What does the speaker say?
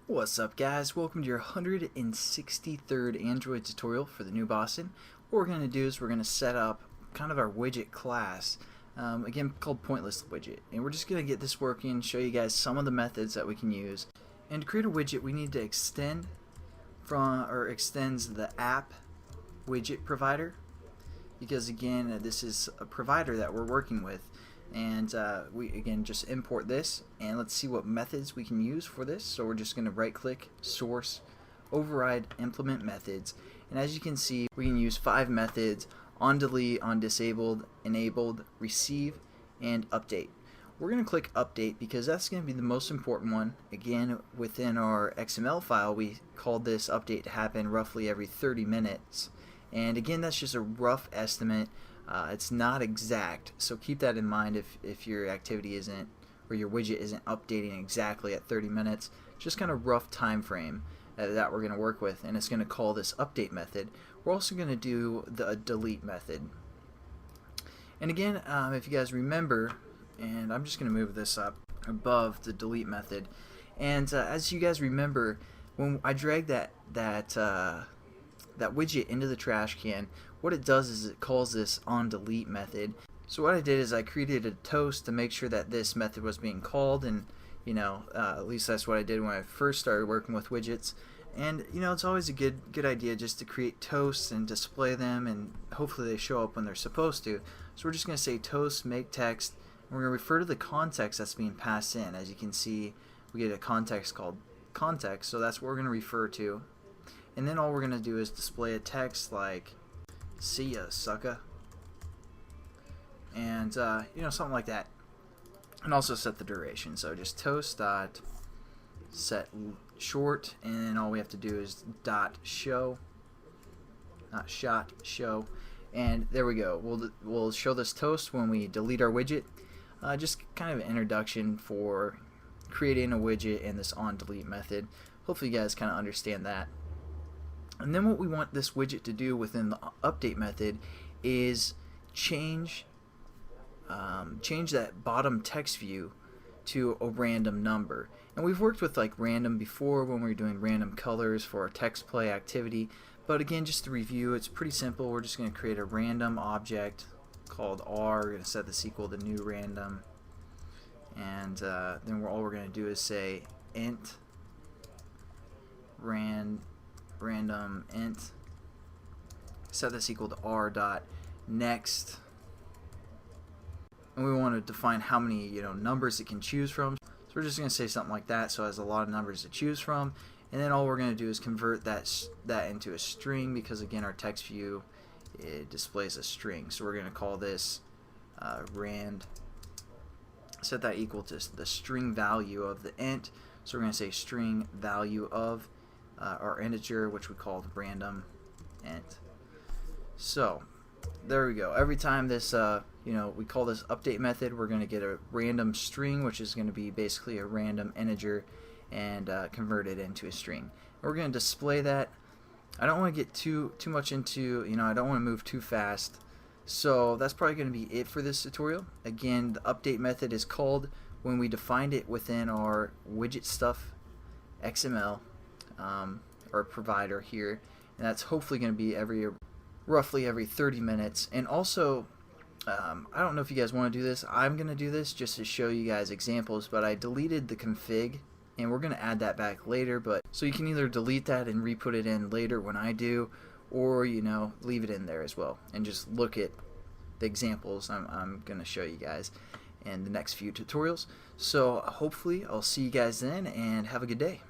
What's up, guys? Welcome to your 163rd Android tutorial for the new Boston. What we're going to do is we're going to set up kind of our widget class, again called Pointless Widget, and we're just going to get this working, show you guys some of the methods that we can use. And to create a widget, we need to extends the app widget provider, because again this is a provider that we're working with. And we again just import this, and let's see what methods we can use for this. So we're just going to right click, source, override, implement methods, and as you can see we can use 5 methods: on delete, on disabled, enabled, receive, and update. We're going to click update because that's going to be the most important one. Again, within our XML file we called this update to happen roughly every 30 minutes, and again that's just a rough estimate. It's not exact, so keep that in mind if your activity isn't, or your widget isn't updating exactly at 30 minutes. Just kind of rough time frame that we're going to work with, and it's going to call this update method. We're also going to do the delete method. And again, if you guys remember, and I'm just going to move this up above the delete method, and as you guys remember, when I drag that widget into the trash can, what it does is it calls this on delete method. So what I did is I created a toast to make sure that this method was being called, and at least that's what I did when I first started working with widgets. And it's always a good idea just to create toasts and display them, and hopefully they show up when they're supposed to. So we're just going to say toast make text, and we're going to refer to the context that's being passed in. As you can see, we get a context called context, so that's what we're going to refer to. And then all we're going to do is display a text like "see ya, sucker," and something like that. And also set the duration, so just toast dot set short, and then all we have to do is dot show, not shot, show, and there we go. We'll show this toast when we delete our widget. Just kind of an introduction for creating a widget and this on delete method. Hopefully you guys kind of understand that. And then what we want this widget to do within the update method is change that bottom text view to a random number. And we've worked with like random before when we were doing random colors for our text play activity. But again, just to review, it's pretty simple. We're just going to create a random object called R. We're going to set this equal to new random. And then all we're going to do is say int random int, set this equal to r dot next, and we want to define how many numbers it can choose from. So we're just going to say something like that, so it has a lot of numbers to choose from. And then all we're going to do is convert that into a string, because again our text view, it displays a string. So we're going to call this rand, set that equal to the string value of the int. So we're going to say string value of our integer, which we called random int. So there we go. Every time this we call this update method, we're going to get a random string, which is going to be basically a random integer, and convert it into a string. And we're going to display that. I don't want to get too much into, I don't want to move too fast, so that's probably going to be it for this tutorial. Again, the update method is called when we defined it within our widget stuff XML or provider here, and that's hopefully going to be roughly every 30 minutes. And also, I don't know if you guys want to do this. I'm going to do this just to show you guys examples, but I deleted the config, and we're going to add that back later. But so you can either delete that and re-put it in later when I do, or leave it in there as well and just look at the examples I'm going to show you guys in the next few tutorials. So hopefully I'll see you guys then, and have a good day.